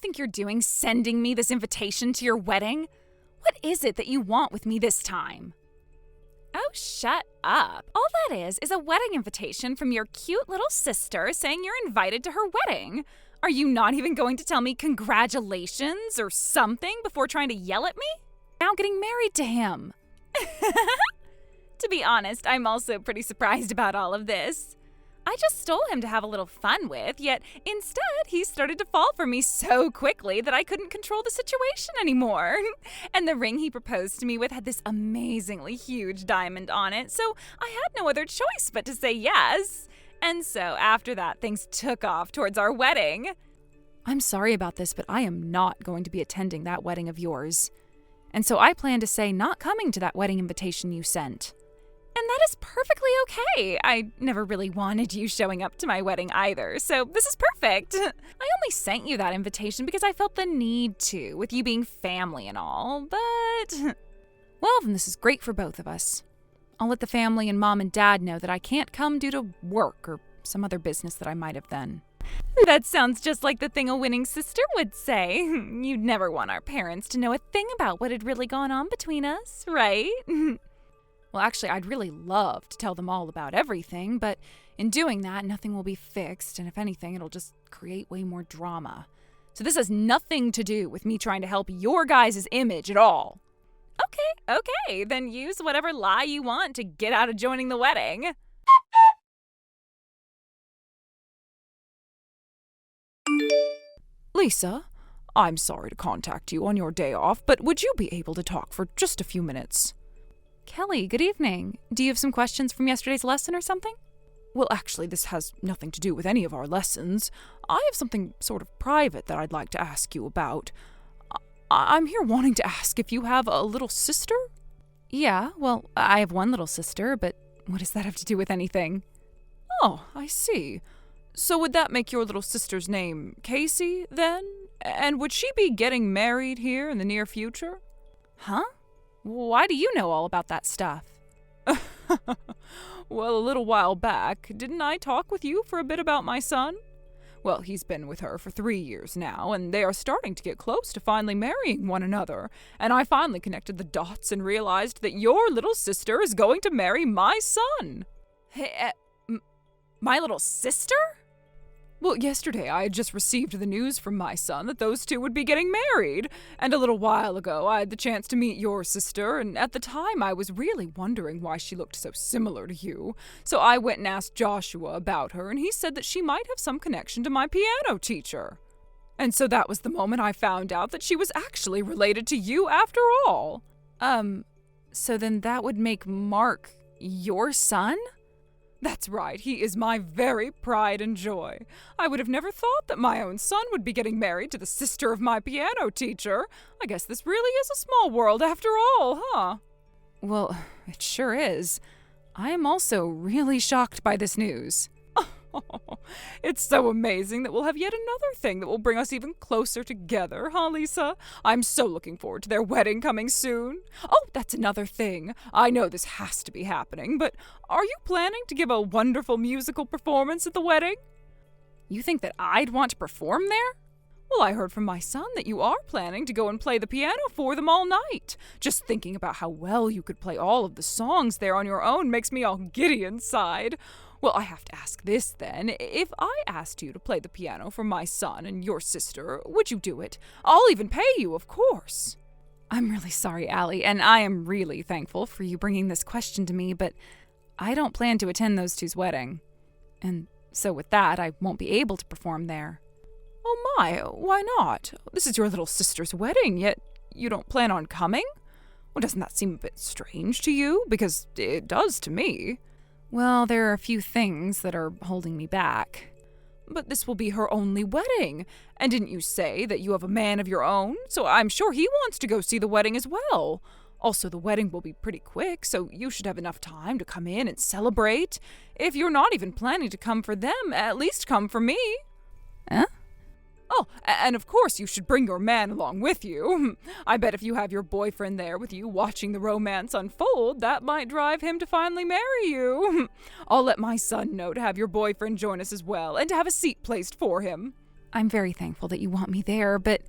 think you're doing sending me this invitation to your wedding? What is it that you want with me this time? Oh, shut up. All that is a wedding invitation from your cute little sister saying you're invited to her wedding. Are you not even going to tell me congratulations or something before trying to yell at me? Now getting married to him. To be honest, I'm also pretty surprised about all of this. I just stole him to have a little fun with, yet instead he started to fall for me so quickly that I couldn't control the situation anymore. And the ring he proposed to me with had this amazingly huge diamond on it, so I had no other choice but to say yes. And so after that, things took off towards our wedding. I'm sorry about this, but I am not going to be attending that wedding of yours. And so I plan to say not coming to that wedding invitation you sent. And that is perfectly okay. I never really wanted you showing up to my wedding either, so this is perfect. I only sent you that invitation because I felt the need to, with you being family and all, but... Well, then this is great for both of us. I'll let the family and mom and dad know that I can't come due to work or some other business that I might have then. That sounds just like the thing a winning sister would say. You'd never want our parents to know a thing about what had really gone on between us, right? Well, actually, I'd really love to tell them all about everything, but in doing that, nothing will be fixed, and if anything, it'll just create way more drama. So this has nothing to do with me trying to help your guys' image at all. Okay, then use whatever lie you want to get out of joining the wedding. Lisa, I'm sorry to contact you on your day off, but would you be able to talk for just a few minutes? Kelly, good evening. Do you have some questions from yesterday's lesson or something? Well, actually, this has nothing to do with any of our lessons. I have something sort of private that I'd like to ask you about. I'm here wanting to ask if you have a little sister? Yeah, well, I have one little sister, but what does that have to do with anything? Oh, I see. So would that make your little sister's name Casey, then? And would she be getting married here in the near future? Huh? Why do you know all about that stuff? Well, a little while back, didn't I talk with you for a bit about my son? Well, he's been with her for 3 years now, and they are starting to get close to finally marrying one another. And I finally connected the dots and realized that your little sister is going to marry my son. Hey, my little sister? Well, yesterday I had just received the news from my son that those two would be getting married, and a little while ago I had the chance to meet your sister, and at the time I was really wondering why she looked so similar to you. So I went and asked Joshua about her, and he said that she might have some connection to my piano teacher. And so that was the moment I found out that she was actually related to you after all. So then that would make Mark your son? That's right, he is my very pride and joy. I would have never thought that my own son would be getting married to the sister of my piano teacher. I guess this really is a small world after all, huh? Well, it sure is. I am also really shocked by this news. It's so amazing that we'll have yet another thing that will bring us even closer together, huh, Lisa? I'm so looking forward to their wedding coming soon. Oh, that's another thing. I know this has to be happening, but are you planning to give a wonderful musical performance at the wedding? You think that I'd want to perform there? Well, I heard from my son that you are planning to go and play the piano for them all night. Just thinking about how well you could play all of the songs there on your own makes me all giddy inside. Well, I have to ask this then. If I asked you to play the piano for my son and your sister, would you do it? I'll even pay you, of course. I'm really sorry, Allie, and I am really thankful for you bringing this question to me, but I don't plan to attend those two's wedding. And so with that, I won't be able to perform there. Oh my, why not? This is your little sister's wedding, yet you don't plan on coming? Well, doesn't that seem a bit strange to you? Because it does to me. Well, there are a few things that are holding me back. But this will be her only wedding. And didn't you say that you have a man of your own? So I'm sure he wants to go see the wedding as well. Also, the wedding will be pretty quick, so you should have enough time to come in and celebrate. If you're not even planning to come for them, at least come for me. Huh? Oh, and of course you should bring your man along with you. I bet if you have your boyfriend there with you watching the romance unfold, that might drive him to finally marry you. I'll let my son know to have your boyfriend join us as well, and to have a seat placed for him. I'm very thankful that you want me there, but,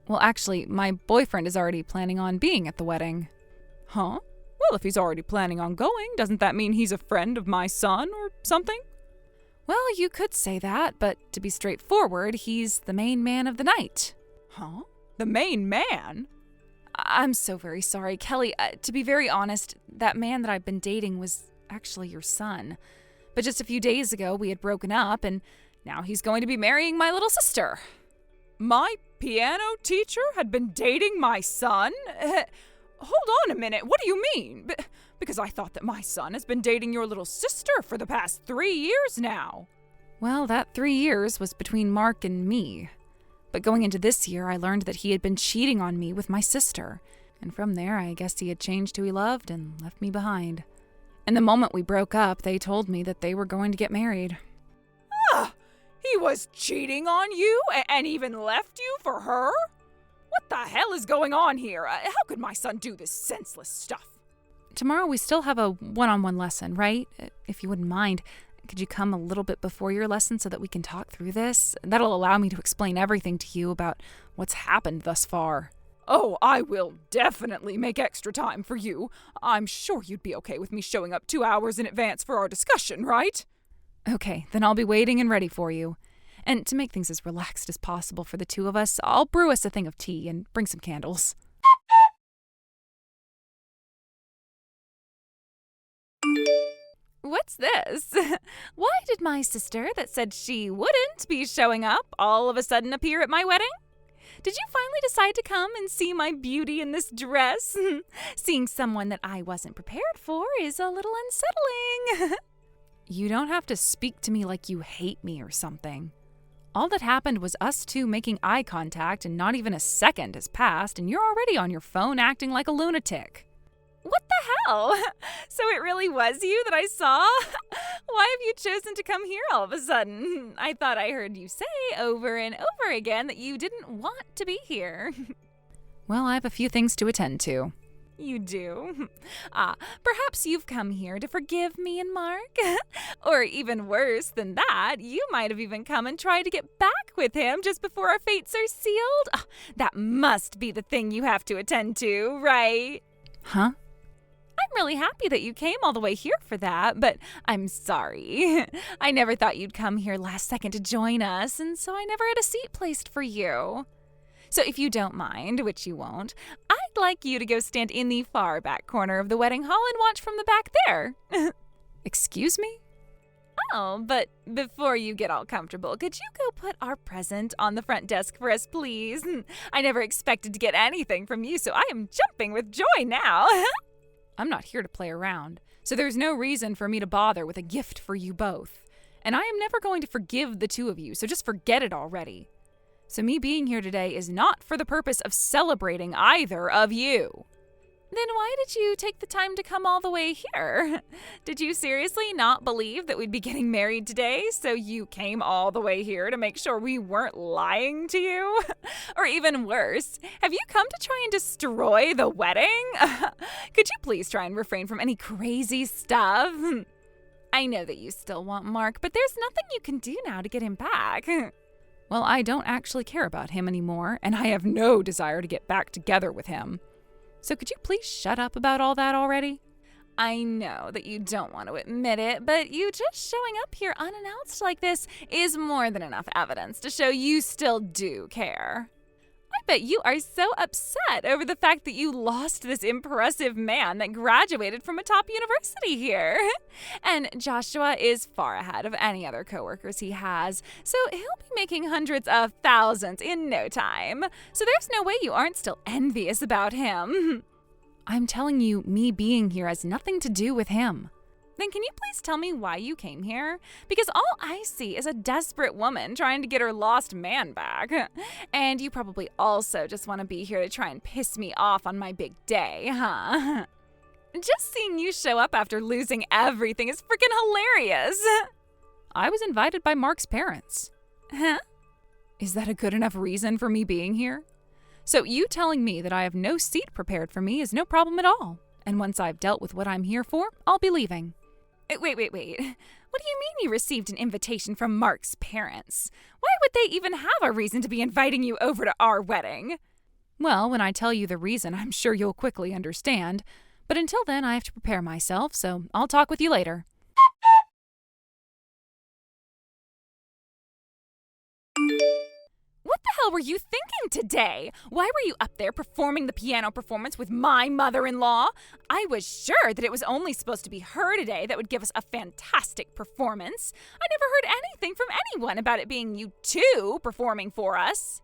well, actually, my boyfriend is already planning on being at the wedding. Huh? Well, if he's already planning on going, doesn't that mean he's a friend of my son or something? Well, you could say that, but to be straightforward, he's the main man of the night. Huh? The main man? I'm so very sorry, Kelly. To be very honest, that man that I've been dating was actually your son. But just a few days ago, we had broken up, and now he's going to be marrying my little sister. My piano teacher had been dating my son? Hold on a minute, what do you mean? Because I thought that my son has been dating your little sister for the past 3 years now. Well, that 3 years was between Mark and me. But going into this year, I learned that he had been cheating on me with my sister. And from there, I guess he had changed who he loved and left me behind. And the moment we broke up, they told me that they were going to get married. Ah! He was cheating on you and even left you for her? What the hell is going on here? How could my son do this senseless stuff? Tomorrow we still have a one-on-one lesson, right? If you wouldn't mind, could you come a little bit before your lesson so that we can talk through this? That'll allow me to explain everything to you about what's happened thus far. Oh, I will definitely make extra time for you. I'm sure you'd be okay with me showing up 2 hours in advance for our discussion, right? Okay, then I'll be waiting and ready for you. And to make things as relaxed as possible for the two of us, I'll brew us a thing of tea and bring some candles. What's this? Why did my sister that said she wouldn't be showing up all of a sudden appear at my wedding? Did you finally decide to come and see my beauty in this dress? Seeing someone that I wasn't prepared for is a little unsettling. You don't have to speak to me like you hate me or something. All that happened was us two making eye contact, and not even a second has passed, and you're already on your phone acting like a lunatic. What the hell? So it really was you that I saw? Why have you chosen to come here all of a sudden? I thought I heard you say over and over again that you didn't want to be here. Well, I have a few things to attend to. You do? Perhaps you've come here to forgive me and Mark? Or even worse than that, you might have even come and tried to get back with him just before our fates are sealed? That must be the thing you have to attend to, right? Huh? I'm really happy that you came all the way here for that, but I'm sorry. I never thought you'd come here last second to join us, and so I never had a seat placed for you. So if you don't mind, which you won't, I'd like you to go stand in the far back corner of the wedding hall and watch from the back there. Excuse me? Oh, but before you get all comfortable, could you go put our present on the front desk for us, please? I never expected to get anything from you, so I am jumping with joy now. I'm not here to play around, so there's no reason for me to bother with a gift for you both. And I am never going to forgive the two of you, so just forget it already. So me being here today is not for the purpose of celebrating either of you. Then why did you take the time to come all the way here? Did you seriously not believe that we'd be getting married today, so you came all the way here to make sure we weren't lying to you? Or even worse, have you come to try and destroy the wedding? Could you please try and refrain from any crazy stuff? I know that you still want Mark, but there's nothing you can do now to get him back. Well, I don't actually care about him anymore, and I have no desire to get back together with him. So could you please shut up about all that already? I know that you don't want to admit it, but you just showing up here unannounced like this is more than enough evidence to show you still do care. I bet you are so upset over the fact that you lost this impressive man that graduated from a top university here. And Joshua is far ahead of any other coworkers he has, so he'll be making hundreds of thousands in no time. So there's no way you aren't still envious about him. I'm telling you, me being here has nothing to do with him. Then can you please tell me why you came here? Because all I see is a desperate woman trying to get her lost man back. And you probably also just want to be here to try and piss me off on my big day, huh? Just seeing you show up after losing everything is freaking hilarious. I was invited by Mark's parents. Huh? Is that a good enough reason for me being here? So you telling me that I have no seat prepared for me is no problem at all. And once I've dealt with what I'm here for, I'll be leaving. Wait. What What do you mean you received an invitation from Mark's parents? Why would they even have a reason to be inviting you over to our wedding? Well, when I tell you the reason, I'm sure you'll quickly understand. But until then, I have to prepare myself, so I'll talk with you later. What the hell were you thinking today? Why were you up there performing the piano performance with my mother-in-law? I was sure that it was only supposed to be her today that would give us a fantastic performance. I never heard anything from anyone about it being you two performing for us.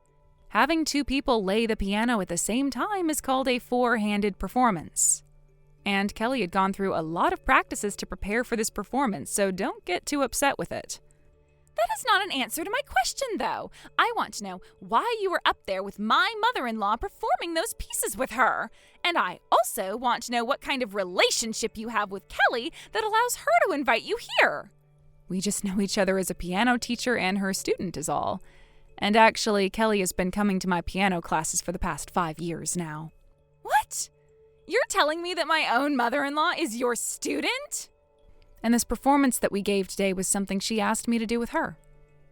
Having two people lay the piano at the same time is called a four-handed performance. And Kelly had gone through a lot of practices to prepare for this performance, so don't get too upset with it. That is not an answer to my question, though. I want to know why you were up there with my mother-in-law performing those pieces with her. And I also want to know what kind of relationship you have with Kelly that allows her to invite you here. We just know each other as a piano teacher and her student is all. And actually, Kelly has been coming to my piano classes for the past 5 years now. What? You're telling me that my own mother-in-law is your student? And this performance that we gave today was something she asked me to do with her.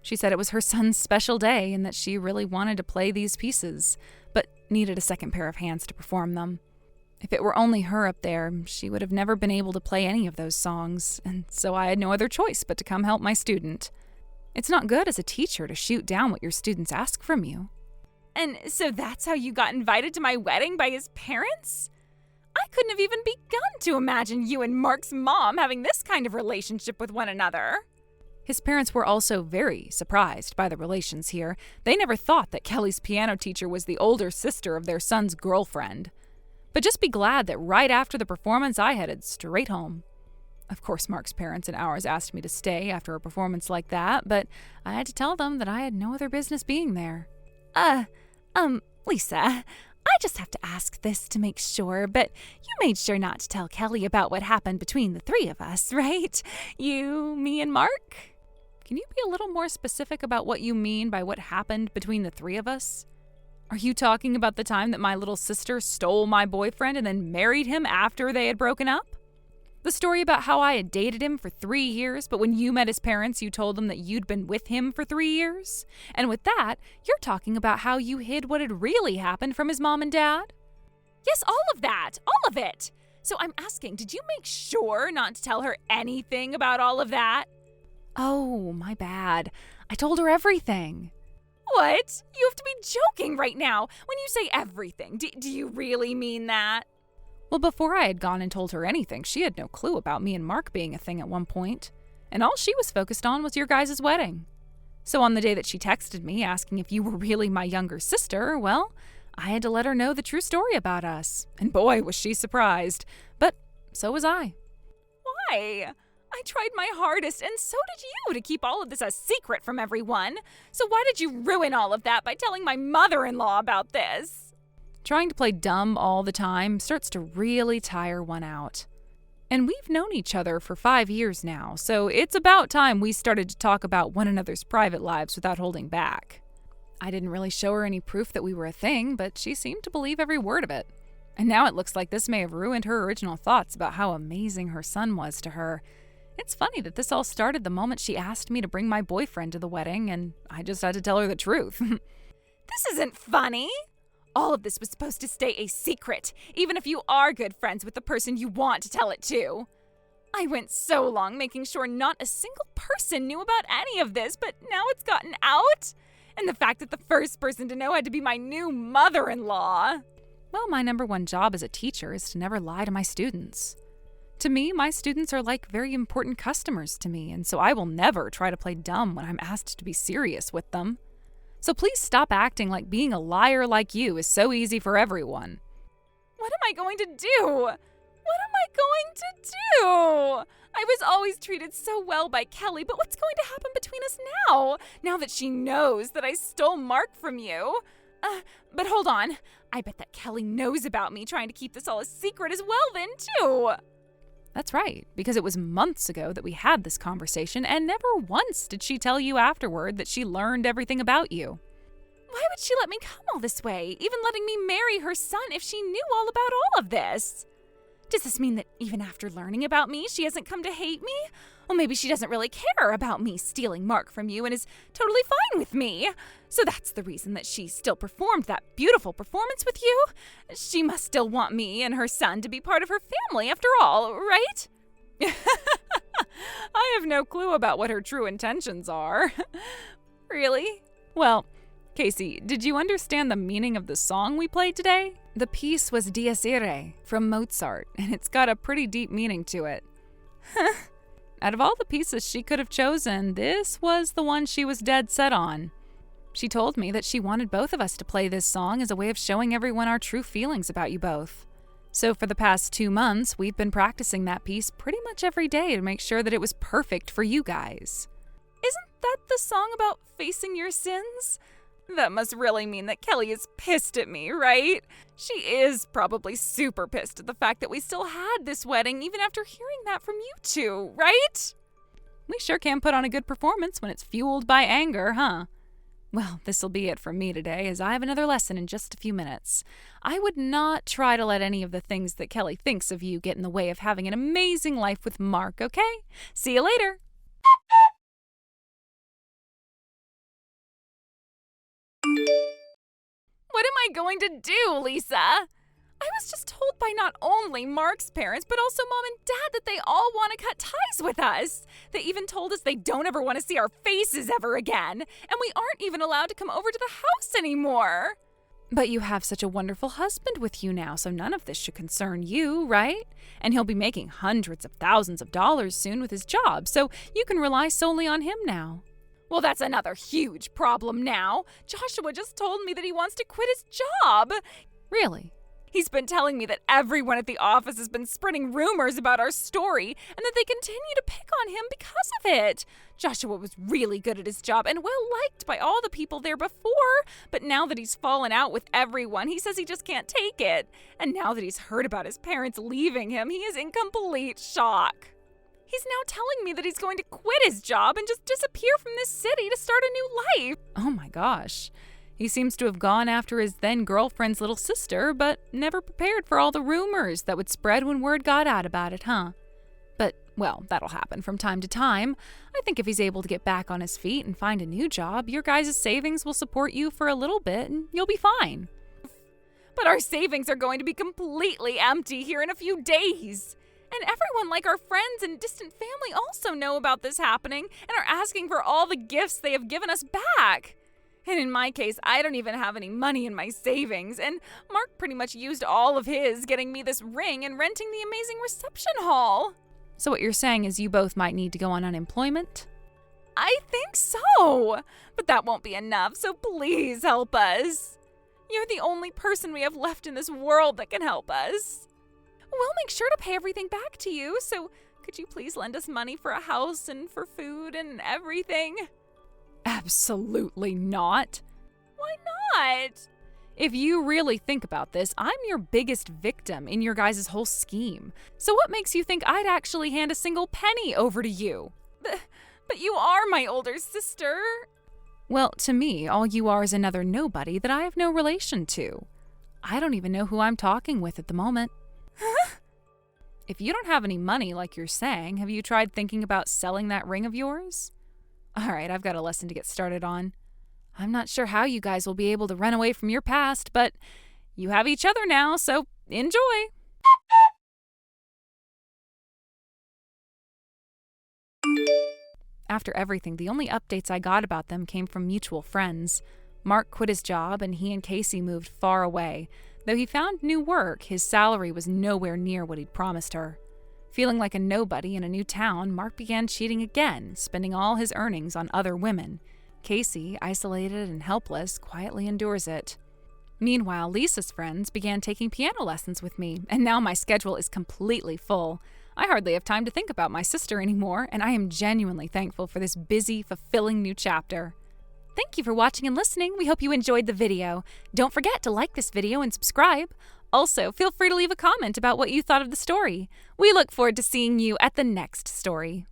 She said it was her son's special day and that she really wanted to play these pieces, but needed a second pair of hands to perform them. If it were only her up there, she would have never been able to play any of those songs, and so I had no other choice but to come help my student. It's not good as a teacher to shoot down what your students ask from you. And so that's how you got invited to my wedding by his parents? I couldn't have even begun to imagine you and Mark's mom having this kind of relationship with one another. His parents were also very surprised by the relations here. They never thought that Kelly's piano teacher was the older sister of their son's girlfriend. But just be glad that right after the performance, I headed straight home. Of course, Mark's parents and ours asked me to stay after a performance like that, but I had to tell them that I had no other business being there. Lisa, I just have to ask this to make sure, but you made sure not to tell Kelly about what happened between the three of us, right? You, me, and Mark? Can you be a little more specific about what you mean by what happened between the three of us? Are you talking about the time that my little sister stole my boyfriend and then married him after they had broken up? The story about how I had dated him for 3 years, but when you met his parents, you told them that you'd been with him for 3 years? And with that, you're talking about how you hid what had really happened from his mom and dad? Yes, all of that. All of it. So I'm asking, did you make sure not to tell her anything about all of that? Oh, my bad. I told her everything. What? You have to be joking right now. When you say everything, do you really mean that? Well, before I had gone and told her anything, she had no clue about me and Mark being a thing at one point, and all she was focused on was your guys' wedding. So on the day that she texted me asking if you were really my younger sister, well, I had to let her know the true story about us, and boy, was she surprised. But so was I. Why? I tried my hardest, and so did you, to keep all of this a secret from everyone. So why did you ruin all of that by telling my mother-in-law about this? Trying to play dumb all the time starts to really tire one out. And we've known each other for 5 years now, so it's about time we started to talk about one another's private lives without holding back. I didn't really show her any proof that we were a thing, but she seemed to believe every word of it. And now it looks like this may have ruined her original thoughts about how amazing her son was to her. It's funny that this all started the moment she asked me to bring my boyfriend to the wedding, and I just had to tell her the truth. This isn't funny. All of this was supposed to stay a secret, even if you are good friends with the person you want to tell it to. I went so long making sure not a single person knew about any of this, but now it's gotten out? And the fact that the first person to know had to be my new mother-in-law. Well, my number one job as a teacher is to never lie to my students. To me, my students are like very important customers to me, and so I will never try to play dumb when I'm asked to be serious with them. So please stop acting like being a liar like you is so easy for everyone. What am I going to do? What am I going to do? I was always treated so well by Kelly, but what's going to happen between us now? Now that she knows that I stole Mark from you? But hold on. I bet that Kelly knows about me trying to keep this all a secret as well then, too. That's right, because it was months ago that we had this conversation, and never once did she tell you afterward that she learned everything about you. Why would she let me come all this way, even letting me marry her son if she knew all about all of this? Does this mean that even after learning about me, she hasn't come to hate me? Well, maybe she doesn't really care about me stealing Mark from you and is totally fine with me. So that's the reason that she still performed that beautiful performance with you. She must still want me and her son to be part of her family after all, right? I have no clue about what her true intentions are. Really? Well, Casey, did you understand the meaning of the song we played today? The piece was Dies Irae from Mozart, and it's got a pretty deep meaning to it. Out of all the pieces she could have chosen, this was the one she was dead set on. She told me that she wanted both of us to play this song as a way of showing everyone our true feelings about you both. So for the past 2 months, we've been practicing that piece pretty much every day to make sure that it was perfect for you guys. Isn't that the song about facing your sins? That must really mean that Kelly is pissed at me, right? She is probably super pissed at the fact that we still had this wedding even after hearing that from you two, right? We sure can put on a good performance when it's fueled by anger, huh? Well, this'll be it from me today, as I have another lesson in just a few minutes. I would not try to let any of the things that Kelly thinks of you get in the way of having an amazing life with Mark, okay? See you later! What am I going to do, Lisa? I was just told by not only Mark's parents, but also Mom and Dad that they all want to cut ties with us. They even told us they don't ever want to see our faces ever again, and we aren't even allowed to come over to the house anymore. But you have such a wonderful husband with you now, so none of this should concern you, right? And he'll be making hundreds of thousands of dollars soon with his job, so you can rely solely on him now. Well, that's another huge problem now. Joshua just told me that he wants to quit his job. Really? He's been telling me that everyone at the office has been spreading rumors about our story and that they continue to pick on him because of it. Joshua was really good at his job and well liked by all the people there before, but now that he's fallen out with everyone, he says he just can't take it. And now that he's heard about his parents leaving him, he is in complete shock. He's now telling me that he's going to quit his job and just disappear from this city to start a new life. Oh my gosh. He seems to have gone after his then-girlfriend's little sister, but never prepared for all the rumors that would spread when word got out about it, huh? But, well, that'll happen from time to time. I think if he's able to get back on his feet and find a new job, your guys' savings will support you for a little bit and you'll be fine. But our savings are going to be completely empty here in a few days. And everyone, like our friends and distant family, also know about this happening and are asking for all the gifts they have given us back. And in my case, I don't even have any money in my savings, and Mark pretty much used all of his getting me this ring and renting the amazing reception hall. So what you're saying is you both might need to go on unemployment? I think so, but that won't be enough, so please help us. You're the only person we have left in this world that can help us. We'll make sure to pay everything back to you, so could you please lend us money for a house and for food and everything? Absolutely not. Why not? If you really think about this, I'm your biggest victim in your guys' whole scheme. So what makes you think I'd actually hand a single penny over to you? But you are my older sister. Well, to me, all you are is another nobody that I have no relation to. I don't even know who I'm talking with at the moment. If you don't have any money like you're saying, have you tried thinking about selling that ring of yours? All right, I've got a lesson to get started on. I'm not sure how you guys will be able to run away from your past, but you have each other now, so enjoy. After everything, the only updates I got about them came from mutual friends. Mark quit his job and he and Casey moved far away. Though he found new work, his salary was nowhere near what he'd promised her. Feeling like a nobody in a new town, Mark began cheating again, spending all his earnings on other women. Casey, isolated and helpless, quietly endures it. Meanwhile, Lisa's friends began taking piano lessons with me, and now my schedule is completely full. I hardly have time to think about my sister anymore, and I am genuinely thankful for this busy, fulfilling new chapter. Thank you for watching and listening. We hope you enjoyed the video. Don't forget to like this video and subscribe. Also, feel free to leave a comment about what you thought of the story. We look forward to seeing you at the next story.